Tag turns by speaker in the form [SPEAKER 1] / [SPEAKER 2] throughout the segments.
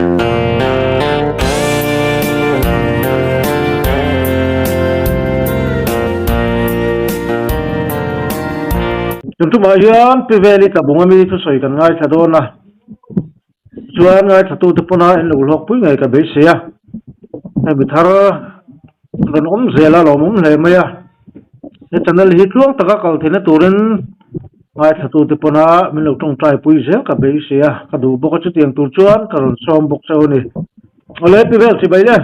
[SPEAKER 1] จนทุกมาย้อนไปเวลิกับบุ้งมีทุกส่วนกันง่ายสะดวกนะส่วนง่ายสะดวกที่ปนให้ลูกหลอกปุ้ยง่ายกับเบสเสียให้บิดาร์กันเซลล์เราเลยไหมอ่ะเนี่ยตอนนั้นฮิตล่วงตะกักเอาที่นั่นตัวนั้นง่ายสะดวกที่ปนมันลูกต้องใจปุ้ยเสียกับเบสเสียกระดูกบกจุดยังตัวชวนกระดูกซ้อมบกเจ้านี่อะไรไปเวลสิไปเลย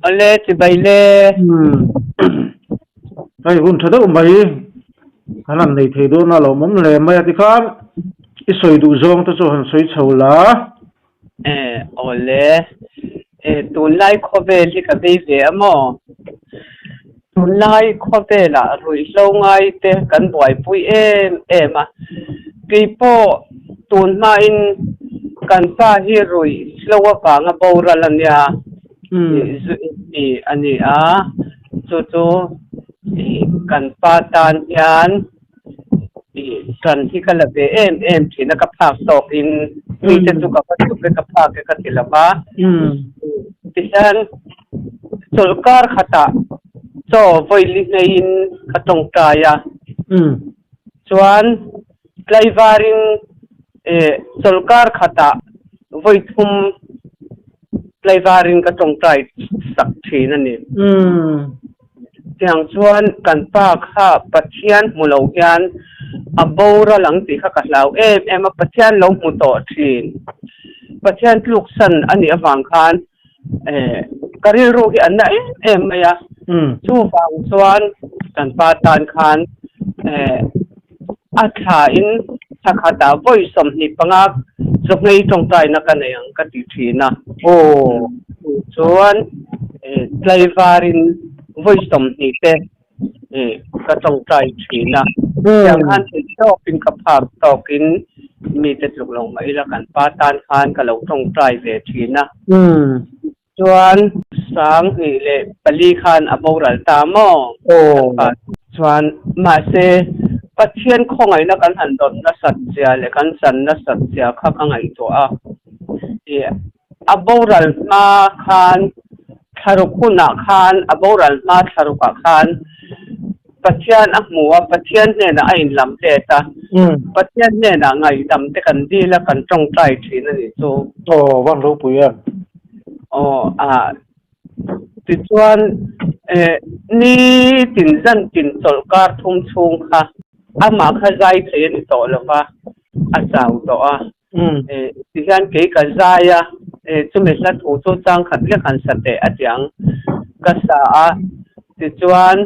[SPEAKER 2] อะไรสิไปเลย
[SPEAKER 1] ไอ้หุ่นสะดวกไหมขนาดในเทโดน่าเรามุ่งเลยไม่ติการอิสวยดูจงตัวโจหันสวยเฉาละ
[SPEAKER 2] โอเล่ตัวไล่ขบเบลิกับเบเบียมอตัวไล่ขบเบล่ะรุ่ยลงไงเตะกันบ่อยปุ้ยมากีโปตัวมาอินกันฟ้าฮิรุยลงว่าฟังบอรัลเนียอันนี้จู่กันฟ้าตานยันกันที่กันละเบที่นักภาคตกอินมีจะจุกกับจุกกับภาคกันที่ละบ้าดิฉันสุลการขตาโซ่ไฟลิกในอินขตงกายส่วนไลวารินสุลการขตาไฟทุ่มไลวารินขตงกายสักทีนั่นเองอย่างส่วนกันป้าข้าปัจเจียนมุลอยานอบอระหลังตีข้ากับเรามาปัจเจียนลงมุตอทีนปัจเจียนลูกสันอันนี้ฟังคันกรีรู้ที่อันไหนไม่ยะชูฟังส่วนกันป้าตานคันอาชาอินสักขาดาบ่อยสมนิปังอักจงให้ตรงใจนักกันเองก็ติดทีนะโอ้ส่วนไลวารินwisdom นี่เต้ก็ต้องใจทีนะอย่างนั้นที่ชอบเป็นกับภาพต่อกินมีแต่ลุกลงมาอีละกันป้าตานคานก็เราต้องใจเวทีนะส่วนสังนี่เลยปลีคานอบรัลตามอส่วนมาเซปัจเจียนของไอ้นักการหันดอนนัสัจจะเลยกันสันนัสัจจะข้างไอ้ตัวอบรัลมาคานทารุกุนักขานอบอรัลมาทารุกักขานปัจเจียนอักมัวปัจเจียนเนี่ยนะไอ้ลำเตตาปัจเจียนเนี่ยนะไงลำเตกันดีแล้วกันจงใจทีนั่นนี่โอ้
[SPEAKER 1] วันรู้ปุยอ่ะ
[SPEAKER 2] ติดส่วนนี่ตินจันตินสลการทุ่มชุงค่ะมาขยายเทียนต่อแล้วว่าเจ้าต่อดิฉันเกี่ยกับใจจุดเล็กๆตัวจังขัดเรียกขันสัตย์อัดยังก็สาติดส่วน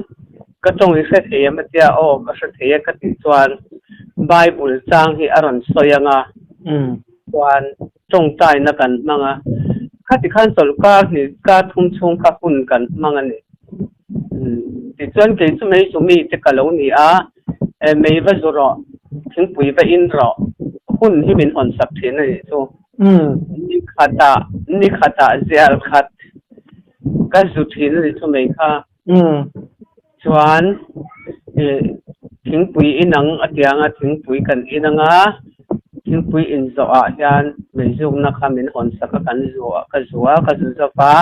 [SPEAKER 2] ก็จงวิเศษเฮียมาเดียวก็เสถียรก็ติดส่วนไบเบิลจังที่อรันสยังส่วนจงใจนักกันมั่งข้าที่ขันสลการนี่การทุ่มชงขับหุ่นกันมั่งนี่ติดส่วนเกี่ยจุดไม่สมีจะกล่าวนี่ไม่ว่าจะรอถึงปุ๋ยไปอินรอหุ่นที่เป็นอ่อนสักทีนี่นี่ขาดเสียขาดก็สุดที่นี่ทำไมค่ะส่วนถึงปุ๋ยอินังอัดยังถึงปุ๋ยกันอินังถึงปุ๋ยอินโซยันไม่ยุ่งนะคะเป็นอ่อนสักกันจัวก็จะฟ้า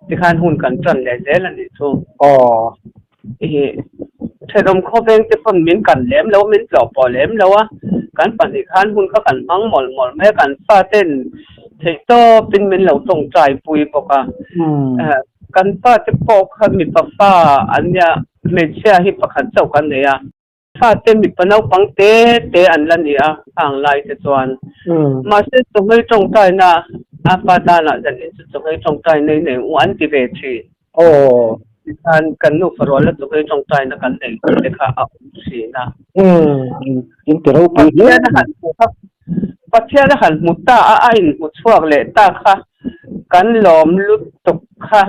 [SPEAKER 2] ที่ขันหุ่นกันจันเลยเจริญนี่ทุ่งเธอต้องเข้าไปที่คนมิ้นกันเล็มแล้วมิ้นเปล่าปอเล็มแล้วการปฏิคันหุ่นก็กันมั่งหมดไม่กันฟ้าเต้นเทโตเป็นเหล่าตรงใจปุยปกกันฟ้าจะปกมีปะฟ้าอันเนี้ยไม่เชื่อให้ประคันเจ้ากันเลยฟ้าเต้นมีปนเอาปังเตอันละเนี่ยทางไล่เจวนมาเส้นตรงให้ตรงใจนะฟ้าตาละจะเห็นตรงให้ตรงใจในวันที่เวทีการกันนุฟรอแล้วตรงให้ตรงใจนะกันเองเลยค่ะเอาสินะ
[SPEAKER 1] ยิ่งแต่เราปุย
[SPEAKER 2] เนี่ยนะปัจเจียนหันมุตตามุตช่วงเลยตาค่ะกันลมลุดตกค่ะ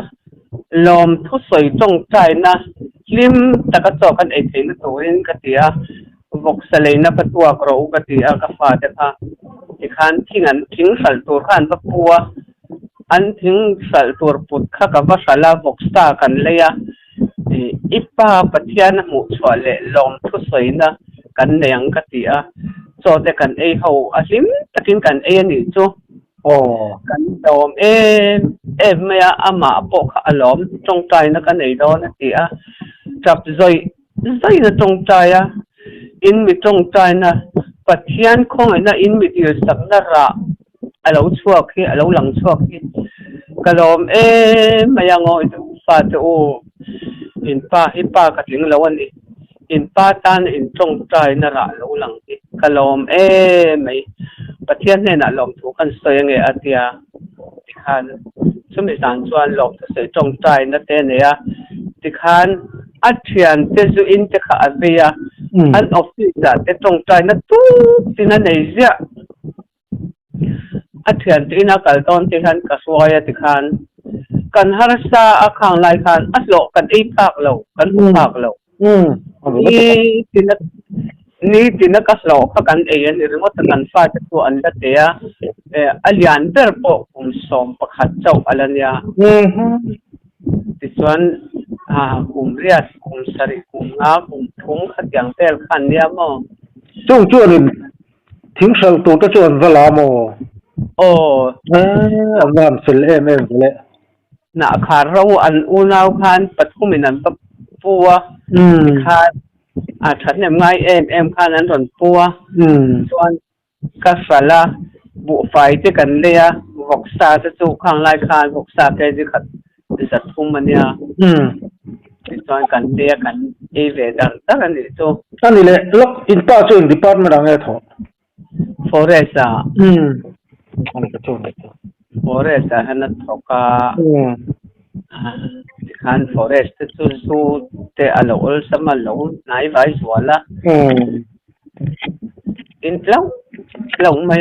[SPEAKER 2] ลมทุสวยจงใจนะลิมตะกะจอกันไอเทนตัวเองกติอาบกสเลนะประตัวกระอุกติอากาฟาเดค่ะอีกขันทิ้งอันทิ้งสัลตัวขันประปัวอันทิ้งสัลตัวปุดค่ะกับว่าสลาบกสตากันเลยอีป้าปัจเจียนมุตช่วงเลยลมทุสวยนะกันเนียงกติอาโซแต่กันเขาอาซิมตะกินกันนี่จู
[SPEAKER 1] อ๋อ
[SPEAKER 2] กันดอมไม่อามาปกอารมณ์จงใจนะกันไอ้ดอนนะที่จับใจนะจงใจอินมีจงใจนะปัจเจียนของไอ้นะอินมีที่สักนาระเราชั่วขี้เราหลังชั่วขี้กะลอมไม่ยังงอยฟาโตอินป้ากับถึงแล้ววันนี้อินป้าตานอินจงใจนาระเราหลังขี้กะลอมไม่ปัจเจียนเนี่ยนะลมถูกกันเสียงไงอาทิตย์ที่ขันสมัยสารชวนลมจะเสียจงใจนะเต้เนี่ยที่ขันอาทิตย์เจ้าอินจะขาดไปอันออฟฟิศจะจงใจนะตู้ที่นั่นไหนเสียอาทิตย์ที่นักการตอนที่ขันกระทรวงที่ขันกันฮาร์ซ่าอาคารไลขันอัดโลกันไอ้ภาคเรากันภาคเรานี่ที่นักสาวเขากันนี่รีโมทกันฟ้าจะตัวอันละเดียอัลยันเดอร์ปกผมส่งประคัตเจ้าอันนี้ที่ส่วนกลุ่มเรียดกลุ่มสริกลุ่มงากลุ่มทุ่งขัดอย่างเตลขันเนี่ยมั้ง
[SPEAKER 1] จงจวนทิ้งเสาตัวจะจวนเวลามั้งอันนั้นสิเล่เลย
[SPEAKER 2] น่ะขาเราอันอุณาวขันปัจจุบันนั้นปัวขาฉันเนี่ยไงขันนั้นส่วนปัวส่วนกัสละบุไฟที่กันเลียบกษาจะจูข้างไล่ขันบกษาแกจะขัดสัตว์ทุ่มมันเนี่ยส่วนกันเลียกันเวดังตั้งแต่นี้จู
[SPEAKER 1] อันนี้เลยล็อกอินต้าจูนดิพาร์ตเมนต์อะไรทั้ง
[SPEAKER 2] ฟอเรสต์
[SPEAKER 1] อันนี้ก็จูน
[SPEAKER 2] ฟอเรสต์ฮันนัทเขาก็ขันฟอเรสต์จูเตะอะไรอุลสมาลงนายไว้สวรรค์อินเล่าไม่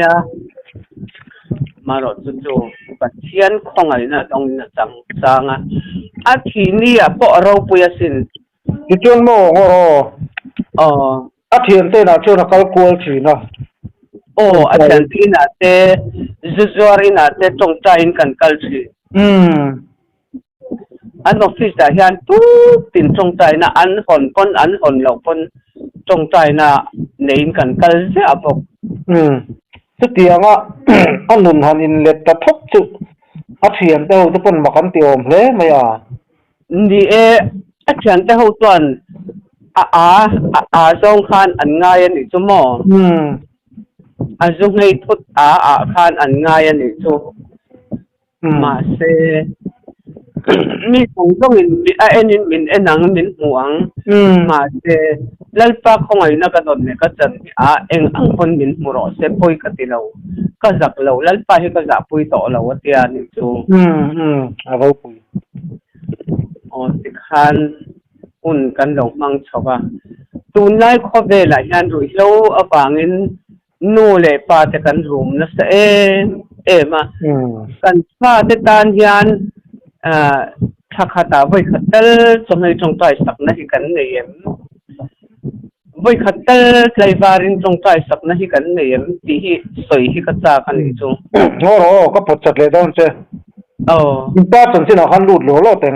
[SPEAKER 2] มารถจู่ปัจเจียนของอะไรนะตรงนี้จังอาทิตย์นี้พวกเราปุยสิน
[SPEAKER 1] ที่จวนโม่อาทิตย์เต้นจวนนักกอล์ฟชีนะ
[SPEAKER 2] อาทิตย์นี้เต้จู่วารีนะเต้จงใจกันกอล์ฟชีอันออฟฟิศแต่ยันตู้ตินจงใจนะอันคนปนอันคนเหล่าปนจงใจนะเน้นกันกอล์ฟเสียบอก
[SPEAKER 1] สุดที่อ่ะอันนั้นหันอินเล็ดกระทบจุดอาเทียนเต้าจะเป็นมากันเตียวเลยไหม
[SPEAKER 2] นี่อาเทียนเต้าตัวนจงขันอันง่ายนี่จุ่มจงให้ทุกขันอันง่ายนี่จุ่มมาเสมีของจงมินนังมินหวงมาเสลัลปะของไอ้นักดนเนี่ยก็จะอังคนมินหัวเสปุยกันที่เราก็จักเราลัลปะให้ก็จักปุยต่อเราว่าเตียนี่จู
[SPEAKER 1] เราปุย
[SPEAKER 2] สิคันอุ่นกันเรามังชอบตูนไล่ขบเวลายันรุ่ยเราบางอินนู่เลยปาแต่กันรุมนะเสมากันฟ้าแต่ตานยันถ้าขาตาไว้ขัดเตลสมัยจงใจสักนาทีกันเนี่ยไว้ขัดเตลใจวารินจงใจสักนาทีกันเนี่ยที่สวยที่กระจากันนี่จู
[SPEAKER 1] ก็ปวดจัดเลยต้องเจ้อินป้าจนสินะคันรูดหลัวโลเต็ง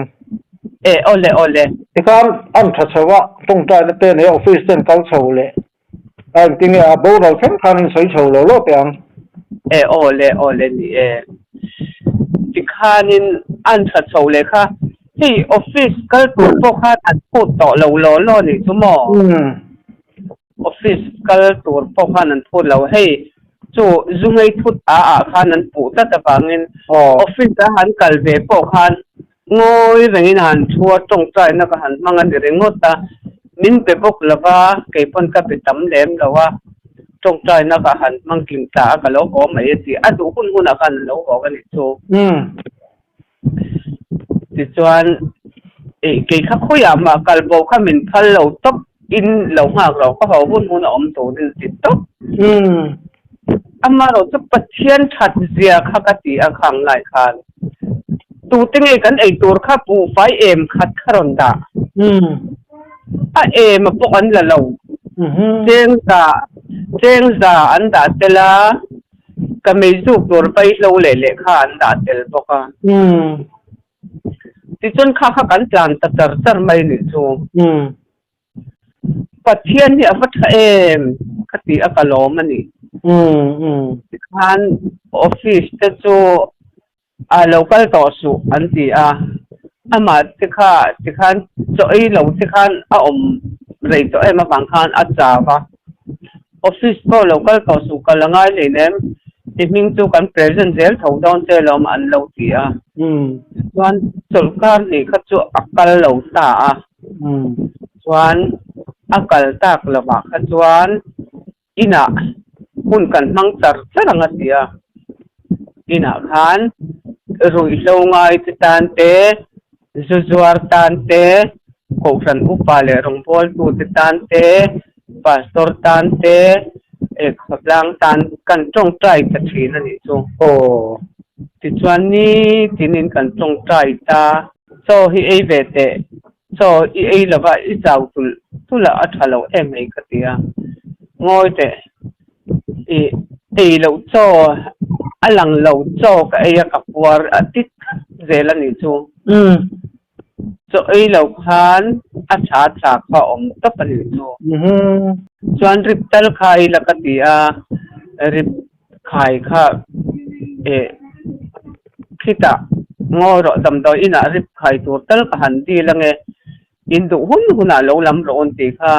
[SPEAKER 2] โอเล่
[SPEAKER 1] ที่การอันทัศวะจงใจนั่นเต้ในออฟฟิศเต้นเขาโชว์เลยจริงๆบอกเราเส้นคันสวยโชว์หลัวโลเต็ง
[SPEAKER 2] โอเล่นี่ที่คันอันทัศวะเลยค่ะที่ออฟฟิศก็ตัวพวกข้าตัดพูดต่อเราล้อนี่ชั่วโมงออฟฟิศก็ตัวพวกข้านั้นพูดเราให้จู่จุงไอ้พูดข้านั้นพูดแต่บางเงินออฟฟิศทหารกัลเวพวกข้างอยเรื่องนั้นชัวจงใจนักหันมังอันเรื่องงดตามินไปพวกละว่าเก็บปนกับไปตำเล็มละว่าจงใจนักหันมังกินตากับเราก็ไม่ดีดูหุ่นอาการเราก็กันนี่จู่ที่ส่วนเกี่ยวกับคุยมาการบอกข้ามินพัลเราตบอินเราหากเราก็เขาหุ่นอมโตดินติดตบมาเราจะปัจเจียนชัดเสียข้ากติอาคังหลายคันตูติงกันไอตัวข้าปูไฟขัดขรอนดามาพวกอันละเราเจงซาอันดาเตลาก็ไม่สู้ตัวไปเราเล่ข้าอันดาเตลพวกที่จนข้ากันจานตัดไม่หนีจูปัจเจียนเนี่ยฟัดคติอากาศมันนี่ที่คันอ office te chu local to su an ti ama tikhan cho ai lo tikhan om rei to ema bang khan achawa office ko local to su kalangai le nem timing chu kan present zel thodon che lom an lo ti chuan solkar ni kha chu akal lo ta chuan akal tak lawa kha chuan ina hun kan mang char charanga tia ina khan rui lo ngai ti tan te zuzuar tan te ko san upale rong pol tu ti tan te pastor tan te khaplang tan kan tong trai ta thin ani chu ti chuan ni tinin kan tong trai ta so hi ei ve te so i ei lawa i chau tula athalo emei ka tia ngoi te ei lo cho alang lo cho ka ei ka puar atit zela ni chu so ei lo khan acha kha om ta pani chu chuan rip tal khai la ka tia rip khai kha khita ngoro dam do ina rip khai tur tal ka han ti lange indu huna lo lam ro on ti kha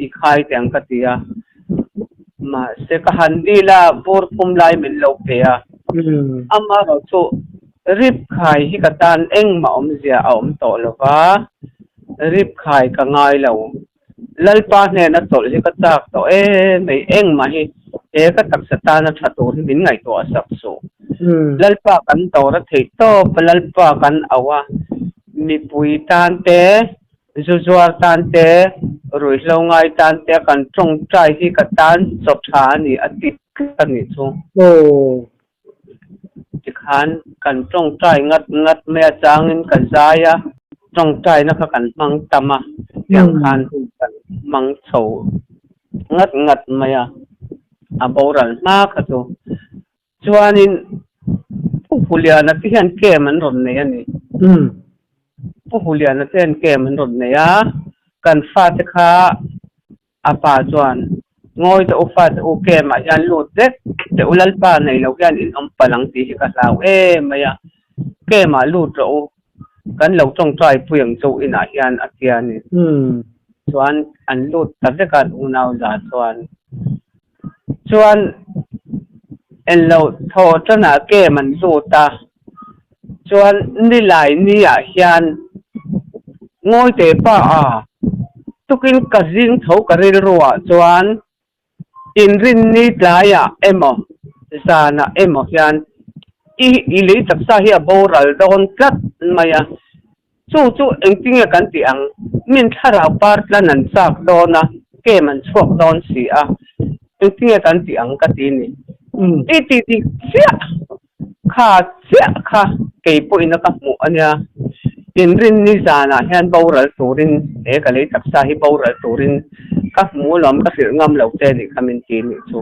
[SPEAKER 2] I khai teng ka tia ma se ka han di la pur pum lai min lo pe ama ro chu rip khai hi ka tan eng ma om zia om to lo wa rip khai ka ngai lo lalpa ne na tol hi ka tak to mei eng ma hi ka tak satana thatur min ngai to asak so lalpa kan to ra thei to lalpa kan awa mi pui tan te zuzuar tan te rui lo ngai tan te kan tong trai hi ka tan chop tha ni atit kan ni chu ti khan kan tong trai ngat me changin kan zaya tong trai na kha kan mang tama yang khan kan mang chho ngat maya aboral ma kha chu chuanin puhulia na ti han ke man ron ne ani puhulia na ten ke man ron ne kan fa te kha apa chuan ngoi to fa te o ke ma yan lu dek te ulal pa nei lo yan in om palang ti ka law maya ke ma lu ro kan lo tong trai puyang chu ina yan akian ni chuan an lu ta de kan unaw za chuan en lo tho chana ke man lu ta chuan ni lai ni hian ngoi te pa tukin kazing tho karil ruwa chuan in rin ni tlaya emo sana emo hian ili taksa hi aboral don kat maya chu engtinge kan ti ang min thara par planan sak dona ke man chok don si engtinge kan ti ang ka ti ni ti sia kha ke po ina ka mu anya in rin ni sana hian boral turin ka le taksa hi boral turin ka mu lom ka sir ngam lo te ni kamin ti ni chu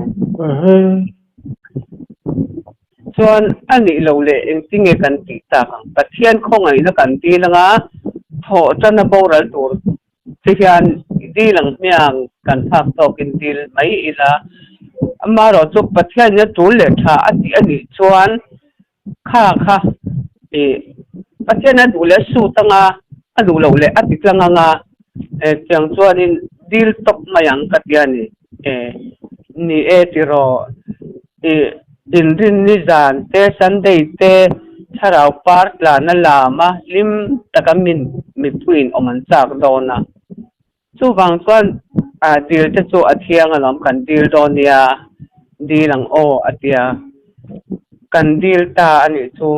[SPEAKER 2] chuan ani lo le engtinge kan ti ta pathian khongai na kan ti langa tho chana boral tur ti hian di lang miang kan thak to kin til mai ila amaro chu pathian ya tul le tha ati ani chuan kha pathian an ule su tanga anu lo le ati tlanga chang chuanin dil tok mayang katiani ni tiro in rin ni zan te sunday te tharau park la na lama lim takamin mi puin oman chak dona chu bang chuan dil te chu athiang alom kan dil donia dilang atia kan dil ta ani chu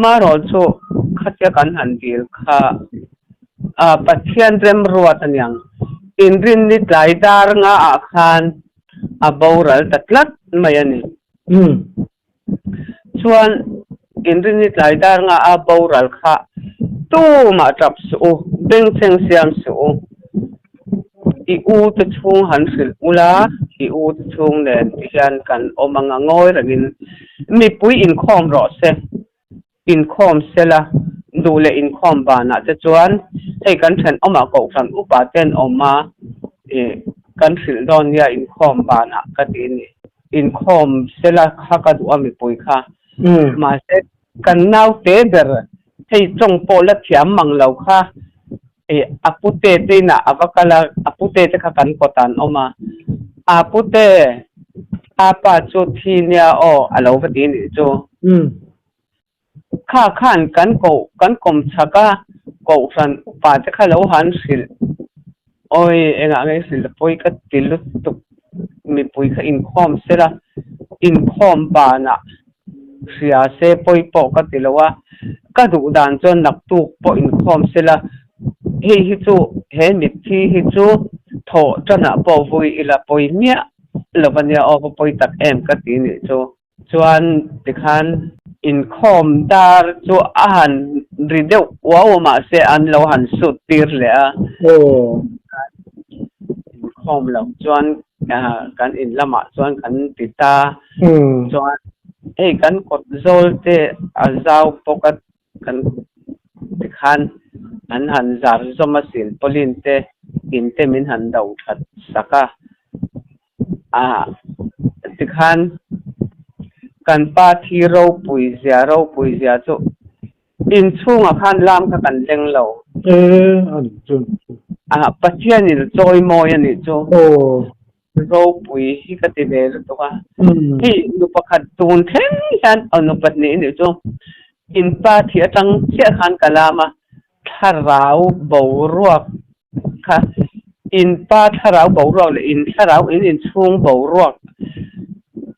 [SPEAKER 2] maro chu khatya kan han dil kha pathian rem ruat anyang in rin ni tlai dar nga khan aboral tatlat mayani chuan in rin ni tlai dar nga aboral kha tu ma trap su beng cheng siam su I u te chung han sil ula I u te chung le tian kan omanga ngoi rangin mi pui in khom ro se in khom sela dule in khom bana te chuan hei kan then oma ko san upa ten oma kan sil don ya in khom bana ka ti ni in khom sela kha ka du ami pui kha ma se kan nau te ber hei chong po la thiam mang lo kha apute te na avakala apute te kha kan kotan oma apute apa chu thinia o alo vati ni chu kha khan kan kom chaka ko san pa te kha lo han sil oi enga ngai sil poi ka tilu tu mi pui kha in khom sela in khom ba na sia se poi po ka tilawa ka du dan chon nak tu po in khom sela hi chu he mi thi hi chu tho chana po vui ila poi mia lovania o poi tak em ka ti ni chu chuan tikhan in khom dar chu ahan rideu wa ma se an lo han su tir le a in khom lo chuan kan in lama chuan kan tita chuan kan kot zol te azau pokat kan tikhan an han zar zomasil polin te in te min han dau that saka tikhan kan pa thi ro pui zia chu in chunga khan lam kha kan leng lo
[SPEAKER 1] ani chun
[SPEAKER 2] pathian ni choi moi ani chu ro pui hi ka ti le to ka hi nu pakhat tun then han anu patni ni chu in pa thi atang che khan kalama tharau bo ruak kha in pa tharau bo ruak le in tharau in chung bo ruak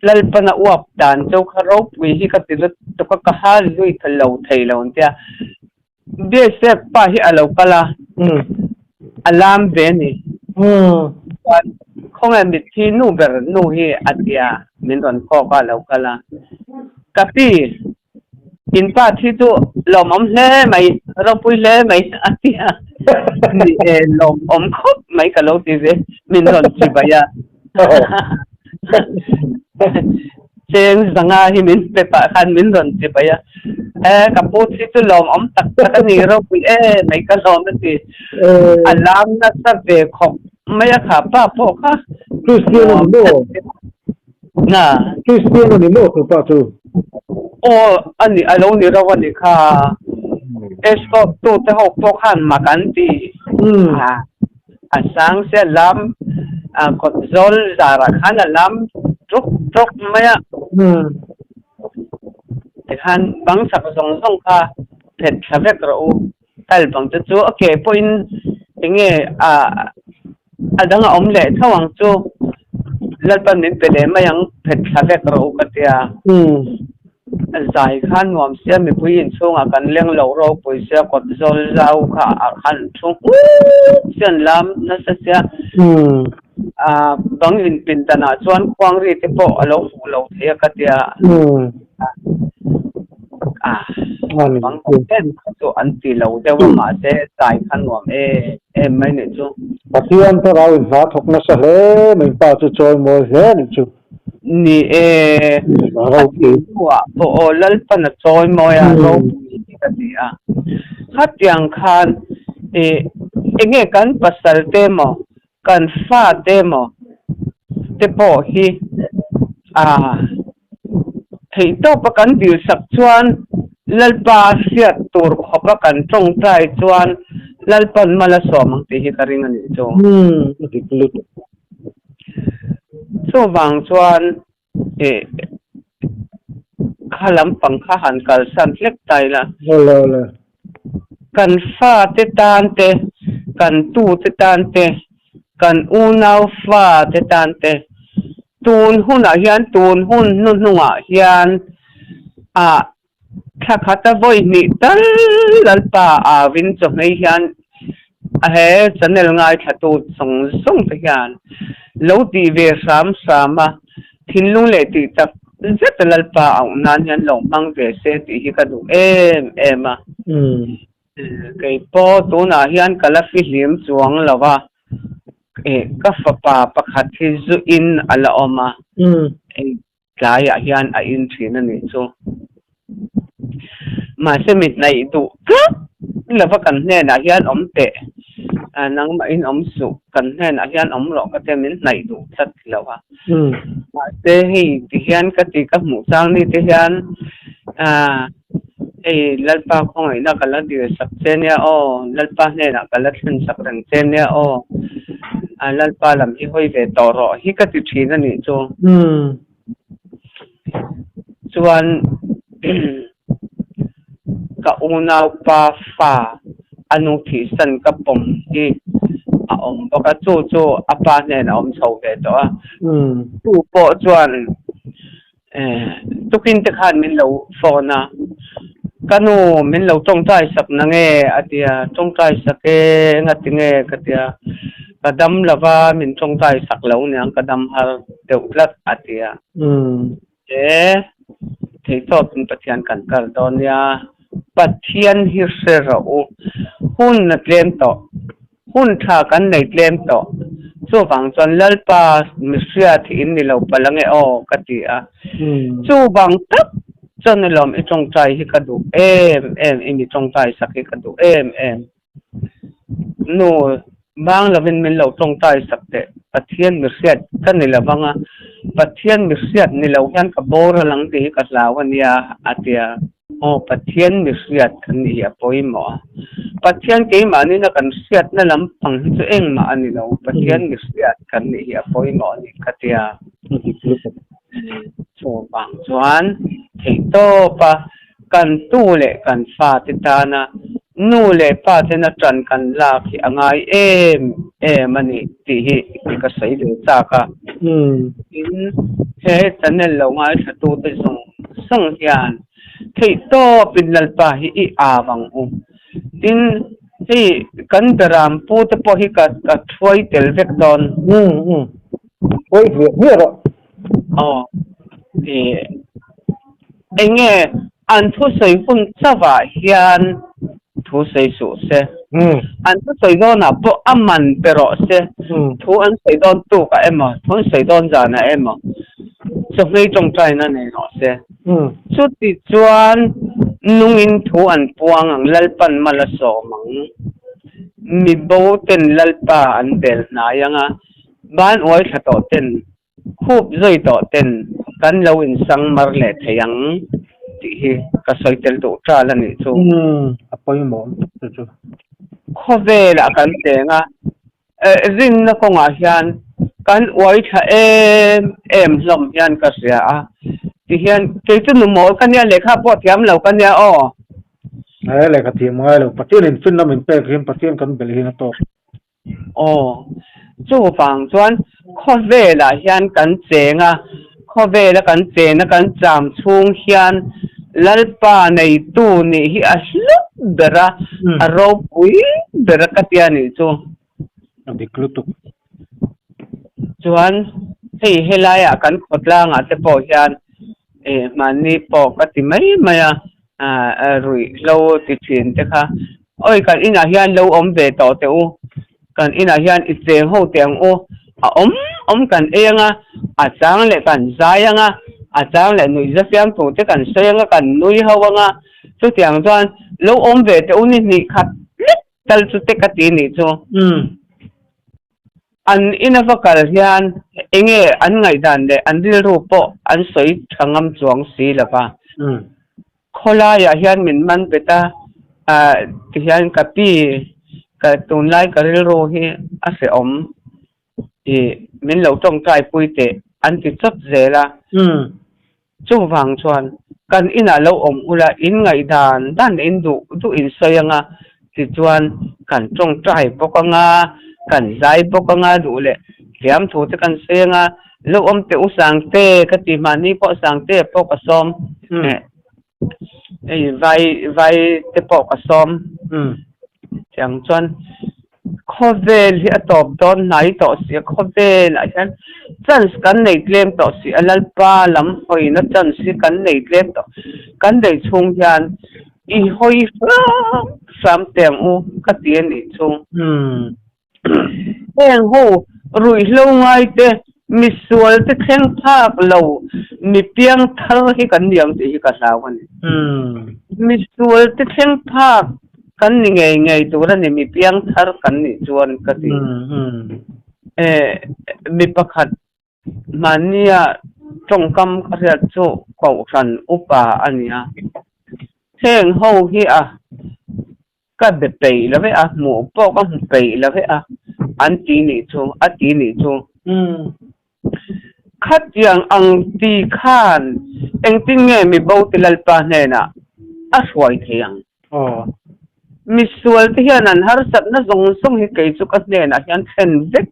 [SPEAKER 2] lal pana uap dan chau kharau pui hi ka ti le to ka ha lui thalo thei lo tia de se pa hi alo kala alam be ni không em bị thi nu ber nu hi atia min don ko ka lo kala kapi in pa thi tu lom om hle mai ro pui hle mai atia ni lom om khop mai ka lo ti ve min don chi baya chen zanga hi min pe pa khan min don chi baya kapu thi tu lom om tak tak ni ro pui mai ka lom ti alam na sa ve khop mai kha pa po kha
[SPEAKER 1] Cristiano ni mo Cristiano ni mo ko pa tu
[SPEAKER 2] ani alo ni raw ni kha esko tu te hok to khan makan ti asang se lam kot zol zara khan lam truk maya khan bang sak song kha phet khavek ro tal bang chu okay point tinge adanga omle thawang chu lalpan nin pele mayang phet khavek ro katia zai khan ngom sia mi puin chunga kan leng lo ro poisia kot zol zau kha khan chung sian lam na sa sia bang in pintana chuan kwang ri te po alo fu lo thia katia bang ten chu anti lo dewa ma se zai khan ngom mai ne chu
[SPEAKER 1] pathian to raw na thok na sa he mai pa chu choi mo he ni chu
[SPEAKER 2] ni
[SPEAKER 1] raw ki
[SPEAKER 2] wa o lal pa na choi mo ya ro ka ti khat yang khan enge kan pasal te mo kan fa te mo te po hi thei to pa kan bil sak chuan lalpa sia tur khopa kan tong trai chuan lalpan mala somang ti hi karing ani chu so wang chuan khalam pangkha han kal san hlek tai la
[SPEAKER 1] la
[SPEAKER 2] kan fa te tan te kan tu te tan te kan unau fa te tan te tun huna hian tun hun nunga hian khata voi ni tal lalpa win cho nei hian he channel ngai thatu song te hian lo ti ve sama thinlung le ti tak zet lalpa au nan hian lo mang ve se ti hi ka du ema kai po tu na hian kala fi hlim chuang lawa ka fa pa pakhat hi zu in ala oma klaya hian a in thina ni chu ma se mit nai tu lava kan hne na hian om te nang ma in om su kan hen a hian om ro ka te min nai du chat lawa ma te hi ti hian ka ti ka mu chang ni te hian lalpa khong ai na kala di sak chen ya o lalpa ne na kala thin sak ran chen ya o lalpa lam hi hoi ve to ro hi ka ti thina ni chu chuan ka una pa fa anu thi san ka pom hi a om ba ka chu apa ne na om chho ve to tu po chuan tukin te khan min lo phona kanu min lo tong tai sak na nge atia tong tai sak e ngati nge katia kadam lava min tong tai sak lo nyang kadam har deutlat atia thei to pin pathian kan kar don ya pathian hi se ro hun na tlem to hun tha kan nei tlem to chu bang chon lalpa misria thi in ni lo palange o katia chu bang tak chon lom I tong tai hi ka du in tong tai sak hi ka du no bang lovin min lo tong tai sak te pathian misria kan ni la banga pathian misria ni lo hian ka bor lang ti ka lawan ya atia pathian misria kan ni ya poimo pathian ke mani na kan siat na lampang chu eng ma ani lo pathian misria kan ni ya poimo ni katia so bang chuan thei to pa kan tu le kan fa ti ta na nu le pa te na tran kan la khi angai mani ti hi ka sai le cha ka in he chanel lo ngai thatu te song hian thei to pinal pa hi I awang tin hi kan daram pu te po hi ka thoi tel vek don
[SPEAKER 1] oi hi ro
[SPEAKER 2] enge an thu sei hun chawa hian thu sei su se an thu sei don na po aman pero se thu an sei don tu ka emo thu sei don ja na emo so nei tong trai na nei no se chu ti chuan nungin thu an puang ang lalpan malaso mang mi bo ten lalpa an bel na yanga ban oi thato ten khup zoi to ten kan lo in sang mar le theyang ti hi ka soitel do tra la ni chu
[SPEAKER 1] apoi mo chu
[SPEAKER 2] khove la kan tenga rin na ko nga hian kan oi tha em lom hian ka sia ti hian ke tu mo kan ya lekha po thiam lo kan ya
[SPEAKER 1] le ka thi mai lo patien in fin na min pe khem patien kan bel hi na to
[SPEAKER 2] chu fang chuan khove la hian kan chenga khove la kan che na kan cham chung hian lalpa nei tu ni hi a hlu dara aro pui dara katia ni chu
[SPEAKER 1] diklutuk
[SPEAKER 2] chuan hei helaya kan khotla nga te po hian mani po kati mai maya rui lo ti chin te kha oi kan ina hian lo om ve to te kan ina hian I che ho teng om kan enga a chang le kan zayanga a chang le nui za fiam tu te kan soyanga kan nui hawanga chu tiang chuan lo om ve te ni khat tal chu te kati ni chu an ina vakal hian enge an ngai dan le an dil ru po an soi thangam chuang si lapa khola ya hian min man beta ti hian kapi ka tun lai ka ril ro hi a se om min lo tong trai pui te an ti chap zela chu wang chuan kan ina lo om ula in ngai dan in du in soyanga ti chuan kan tong trai pokang kan zai pokang du le liam thu te kan soyanga lo om te usang te ka ti mani po sang te po ka som vai te po ka som chang chuan khovel hi atop don nai to si khovel a hian chance kan nei claim to si alalpa lam hoi na chance si kan nei claim to kan dei chung hian I hoi sam teng ka tien I chung eng ho rui lo ngai te mi sual te theng phak lo mi piang thar hi kan niam te hi ka lawan mi sual te theng phak kan ni ngai tura ni mi piang thar kan ni chuan ka ti mi pakhat mania tongkam kha chu ko san upa ania theng ho hi a ka be pei la ve a mu po ka pei la ve a an ti ni chu a ti ni chu khat yang ang ti khan eng tin nge mi bo tilal pa ne na a swai thiang mi sual ti hian an har sat na zong song hi kai chu ka ne na hian then vek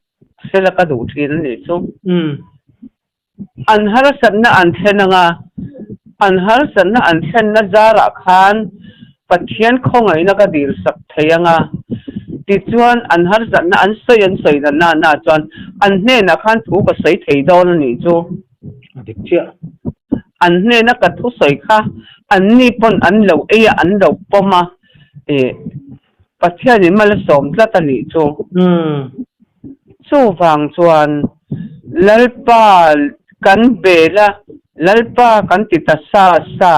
[SPEAKER 2] sela ka du thin ni chu an har sat na an then nga an har sat na an then na zara khan pathian khongai na ka dir sak thayanga ti chuan an har sat na an soi na chuan an ne na khan thu ka sei thei don ni chu
[SPEAKER 1] dik chia
[SPEAKER 2] an ne na ka thu soi kha an ni pon an lo an lo poma pathian ni mal som tla ta ni chu chu wang chuan lalpa kan bela lalpa kan ti ta sa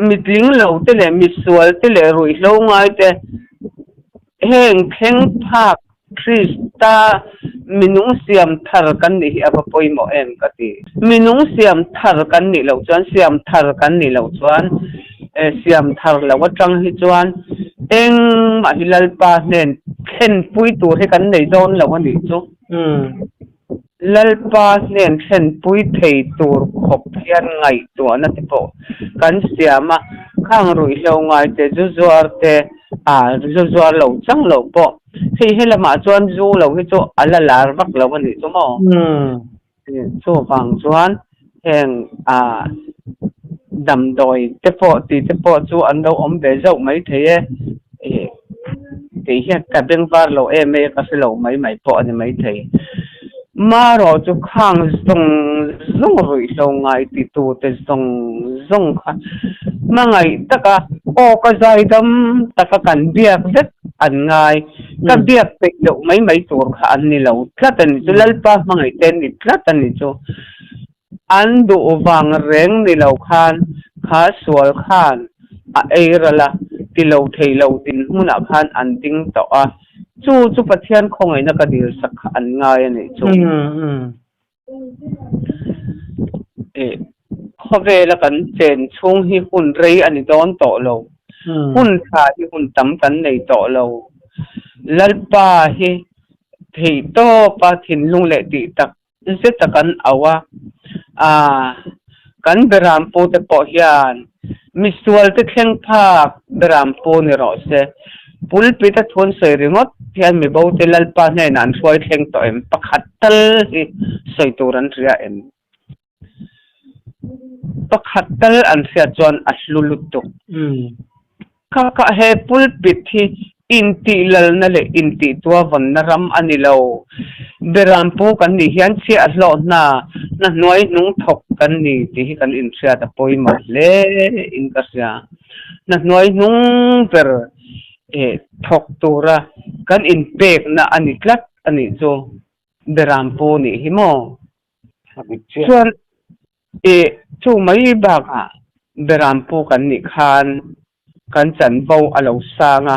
[SPEAKER 2] mi tling lo te le mi sual te le rui lo ngai te heng kheng phak krista minung siam thar kan ni aba poimo em ka ti minung siam thar kan ni lo chuan siam thar kan ni lo chuan siam thar lo atang hi chuan eng ma hilal pa nen khen pui tur he kan nei don lo ani chu lalpa nen khen pui thei tur khop hian ngai tu na ti po kan siama khang rui lo ngai te zu zuar te zu zuar lo chang lo po khi hela ma chuan zu lo hi chu ala lar bak lo ani chu mo chu wang chuan heng dam doi te po chu an lo om be zo mai the ti hian ka beng var lo me ka se lo mai po ani mai the ma ro chu khang zong rui lo ngai ti tu te zong kha ma ngai taka o ka zai dam taka kan biak vet an ngai ka biak pe lo mai tur kha an ni lo tlatan chu lalpa ma ngai ten ni tlatan ni chu an du wang reng ni lo khan kha sual khan a eirala ti lo thei lo tin huna khan an ding to a chu pathian khongai na ka dir sak an ngai ani chu khove la kan chen chung hi hun rei ani don to lo hun tha hi hun tam kan nei to lo lalpa hi thei to pa thin lung le ti tak se takan awa kan beram po te po hian misual te thleng phak beram po ni ro se pulpita thon sei ringot hian mi bo te lalpa ne nan suai thleng to em pakhat tal hi sei turan ria em pakhat tal an sia chuan aslulut tu ka he pulpit hi inti lal na le inti tua van naram anilo beram po kan ni hian chi a hlo na noi nung thok kan ni ti hi kan in sia ta poima le in ka sia na noi nung per thok tura kan in pek na ani klat ani zo beram po ni hi mo chuan chu mai ba ka beram po kan ni khan kan chan bo alo sanga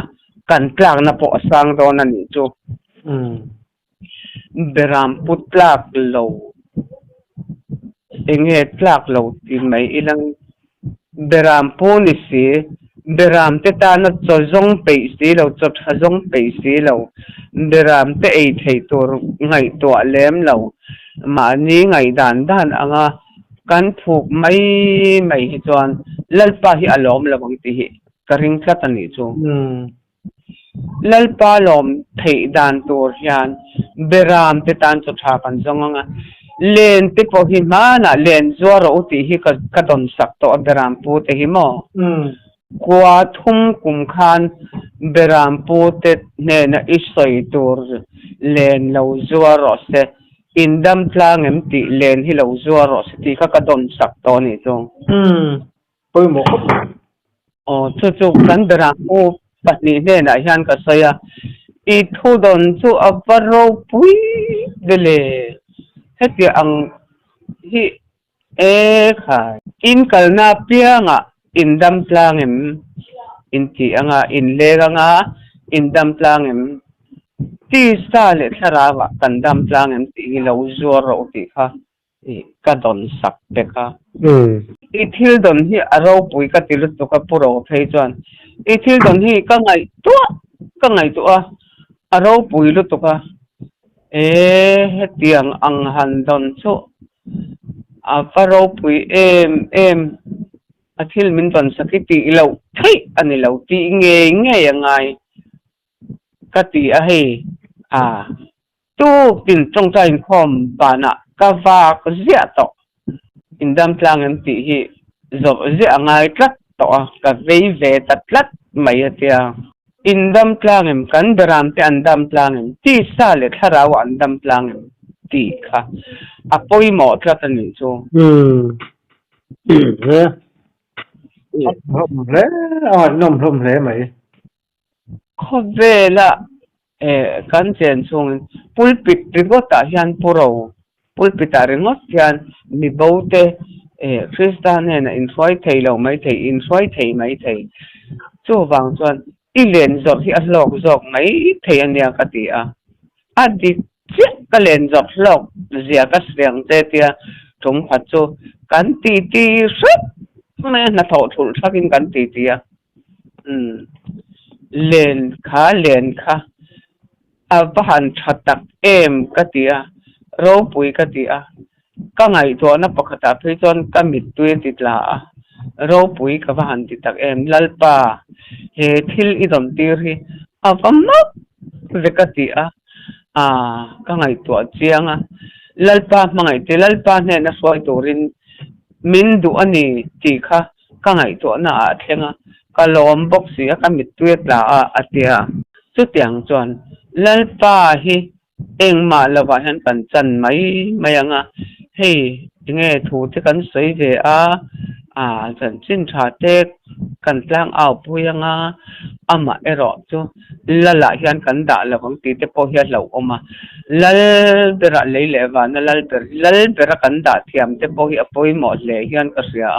[SPEAKER 2] kan tlak na po asang do na ni chu beram putlak lo enge tlak lo tin mai ilang beram po ni si beram te ta na chozong pe si lo chot hazong pe si lo beram te ei thei tur ngai to lem lo ma ni ngai dan anga kan phuk mai hi chuan lalpa hi alom lawang ti hi karing thlat ani chu lalpa lom thei dan tur hian beram te tan chu tha kan zonga len te po hi mana len zuaro ti hi ka don sak to beram pu te hi mo kwa thum kum khan beram pu te ne na isoi tur len lo zuaro se indam tlang empty len hi lo zuaro se ti ka don sak to ni chu
[SPEAKER 1] poimo
[SPEAKER 2] chu kan beram pu patni ne na hian ka saya I thu don chu avaro pui dele heti ang hi kha in kalna pianga indam tlangem inti anga inlega nga indam tlangem ti sale tharawa kandam tlangem ti lo zoro ti kha ka don sak te kha ithil don hi aro pui ka tilut to ka puro phei chuan ithil don hi ka ngai tu a aro pui lu to ka hetiang ang han don chu a paro pui em athil min ton sakiti ilo thei ani lo ti nge yangai ka ti a he tu tin trong cha in khom pa na ka va ka zia to indam tlang em ti hi zo zia ngai tlat to ka vei ve tat tlat mai atia indam tlang em kan daram te andam tlang em ti sa le tharaw andam tlang em ti kha apoi mo tlat ani chu
[SPEAKER 1] nom hle mai
[SPEAKER 2] kho vela kan chen chung pulpit rigota hian puro pulpit a ringot hian mi bote Christian na in soi thei lo mai thei in soi thei mai thei chu wang chuan i len zok hi a lok zok mai thei ania ka ti a adi chi ka len zok lok zia ka sreng te tia thum khat chu kan ti sut me na tho thul thakin kan ti tia len kha abahan thatak em katia ro pui katia ka ngai to na pakhata phei chon ka mit tui titla ro pui ka bahan titak em lalpa he thil idom tir hi avamak vekatia ka ngai to chianga lalpa mangai te lalpa ne na soi torin min du ani ti kha ka ngai to na a thlenga ka lom box sia ka mit tui tla atia chu tiang chon lalpa hi engma lawa han kan chan mai anga hei nge thu te kan sei ve chan chin tha te kan tlang au puyanga ama ero chu lala hian kan da lawang ti te po hian lo oma lal bera leile wa na lal bera kan da thiam te po hi apoi mo le hian ka ria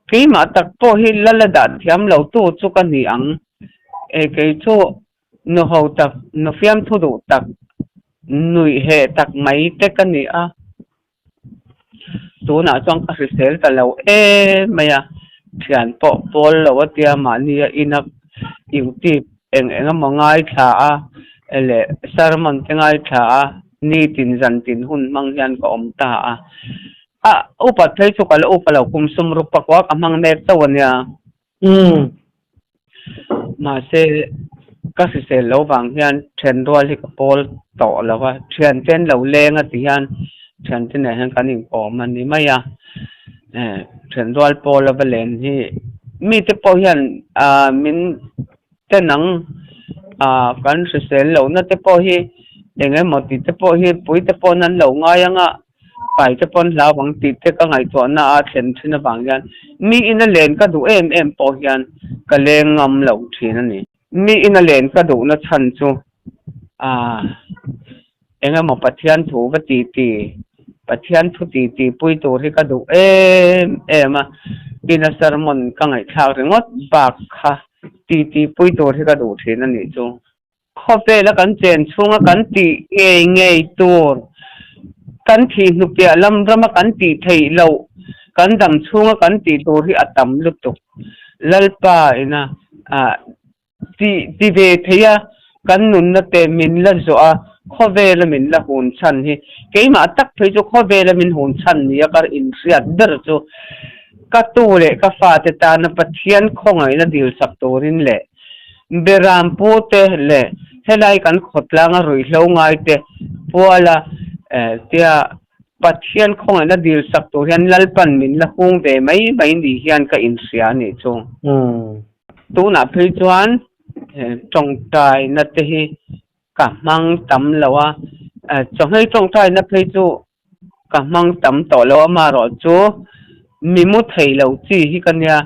[SPEAKER 2] ki ma tak po hi lala da thiam lo tu chu kan ni ang ke chu no ho tak no fiam thu du tak nui he tak mai te kan ni tu na chong ka sel ta lo maya thian po pol lo tia mani inak iuti eng mangai tha ele sarman tengai tha ni tin zan tin hun mang yan ko om ta upa thei chu kal upalo kum sum ru pakwa kamang nek tawanya ma se ka se lo wang hian then rol hi ka pol to lawa thian ten lo lenga ti hian thian ten han kaning ko man ni maya then rol pol la len hi mi te po hian min tenang kan se lo na te po hi enge moti te po hi pui te po nan lo nga yanga pai te pon la wang ti te ka ngai to na then thina wang hian mi in a len ka du em po hian ka lengam lo thina ni mi in a len ka du na chan chu enga mo pathian thu va ti pathian thu ti pui to ri ka du ema in a sermon ka ngai thak ringot bak kha ti pui to ri ka du thina ni chu kho pe la kan chen chunga kan ti nge tur kan thi nu pia lam rama kan ti thei lo kan dam chunga kan ti to ri atam lu tu lalpa ina ti ve theya kan nun na te min la zo kho ve la min la hun chan hi keima tak phei chu kho ve la min hun chan ni kar in riat dar chu ka tu le ka fa te ta na pathian khongai na dil sak torin le beram pu te le helai kan khotlanga roi hlo ngai te puala tia pathian khongai na dil sak to hian lalpan min la hung ve mai ni hian ka in sia ni chu tu na phei chuan trong tai na te hi ka mang tam lawa chong hei trong tai na phei chu ka mang tam to lo ma ro chu mi mu thei lo chi hi kanya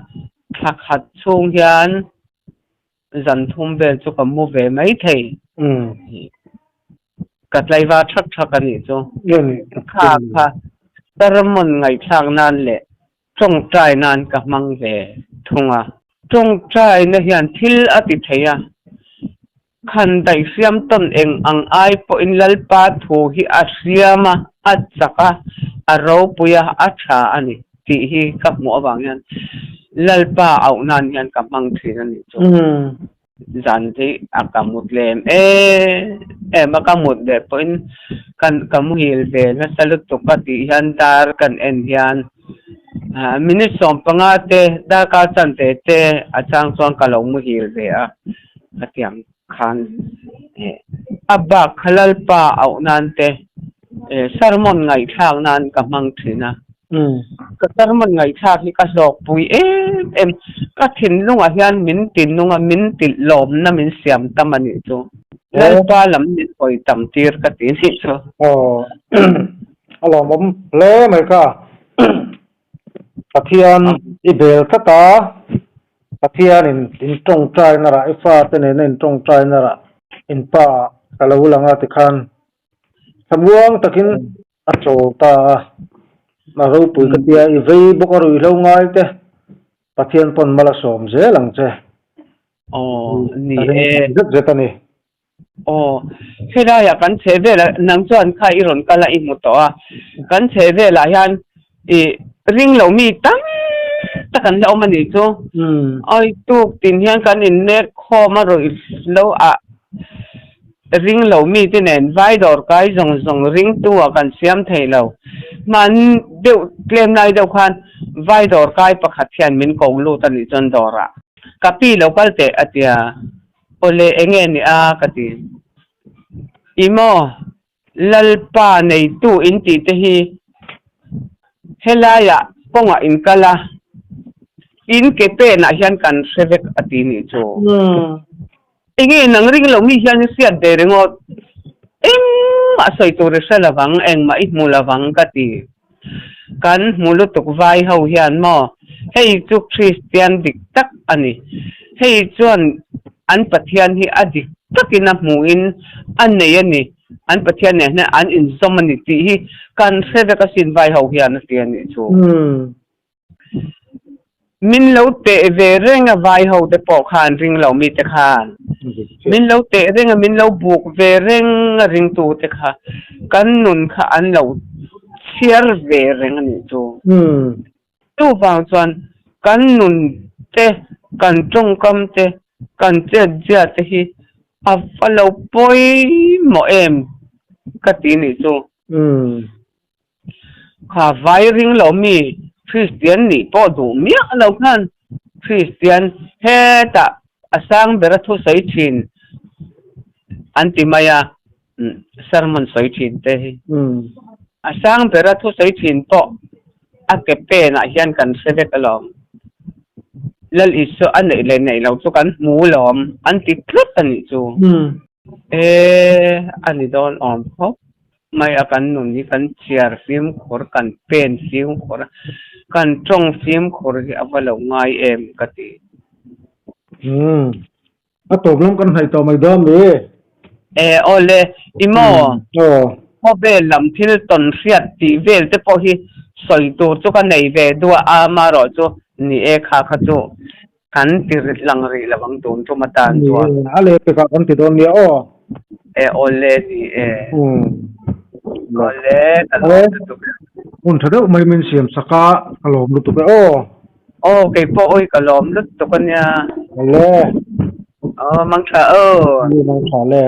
[SPEAKER 2] thak hat chung hian zan thum bel chu ka mu ve mai thei ka tlai wa thak ani chu kha taramon ngai thang nan le trong tai nan ka mang ve thunga จงใจนะยันทิลอติเทียคันไดเสียมต้นเองอังไอปอินลลปาทูฮิอาเซียมาอัจจักะอาราวปุยะอัชาอันนี้ที่ฮิกับหมัวบางยันลลปาเอานันยันกับมังทีนันนี่จันที่อากามุดเลมมากามุดเดปอินกันกัมุฮิลเบนะสลุตุกติยันดาร์กันเอ็นยันมินิสอมปังอาเตดากาจันเตเตอาจารย์สอนกะลงมุฮิลเบอะกะเตียงคันabba khalal pa au nan te sermon ngai thak nan ka mang thina ka sermon ngai thak hi ka sok pui em ka thin lunga hian min tin lunga min til lom na min siam tamani chu lal pa lam ni koi tam tir ka tin hi chu
[SPEAKER 1] alo mom le mai ka pathian ibel kata pathian in tong trai na ra ifa te ne in tong trai na ra in pa kalawulanga te khan samuang takin acho ta na ro pui ka tia I vei bokaru lo ngai te pathian pon mala som je lang che
[SPEAKER 2] ni
[SPEAKER 1] je ta ni
[SPEAKER 2] khera ya kan cheve la nang chuan khai ron kala I mu to a kan cheve la hian ring lo mi tang takan lo mani chu ai tuk tin hian kan in net kho ma ro lo a ring lo mi tin en vai dor kai zong ring tu a kan siam thei lo man deu klem lai deu khan vai dor kai pakhat hian min ko lu tan ni chon dora kapi local te atia ole enge ni a kati imo lalpa nei tu in ti te hi helaya ponga in kala in ke pe na hian kan sevek ati ni chu enge nang ring lo mi hian siat de rengot ma soi tu resala wang eng ma I mulawang kati kan mulutuk vai ho hian mo hei chu Christian dik tak ani hei chuan an pathian hi adik takina muin an nei ani an pathian ne an in zomani ti hi kan seveka sin vai ho hian ti ani chu min lo te ve renga vai ho te po khan ring lo mi te khan min lo te renga min lo buk ve renga ring tu te kha kan nun kha an lo chiar ve renga ni chu tu wang chuan kan nun te kan tong kam te kan che ja te hi a follow poi mo em ka ti ni chu kha vai ring lo mi Christian ni po du mi lo khan Christian he ta asang berathu sai thin antimaya sermon sai thin te hi asang berathu sai thin to akepe na hian kan sevek alom lal iso an nei lo chu kan mu lom anti tlut ani chu ani don on ho mai akan nun ni kan chiar film khor kan pen film khor kan trong film khor hi avalo ngai em kati
[SPEAKER 1] a to blom kan hai to mai dam le
[SPEAKER 2] ole imo ho be lam thil ton riat ti vel te po hi soi tu chu kan nei ve du a ma ro chu ni kha chu kan tir lang ri lawang ton chu matan chu
[SPEAKER 1] ale pe ka kan ti don ni
[SPEAKER 2] ole ni ole
[SPEAKER 1] un thada mai min siam saka kalom lu tu pe
[SPEAKER 2] kay po oi kalom lu tu kanya
[SPEAKER 1] le
[SPEAKER 2] mang tha
[SPEAKER 1] mang tha le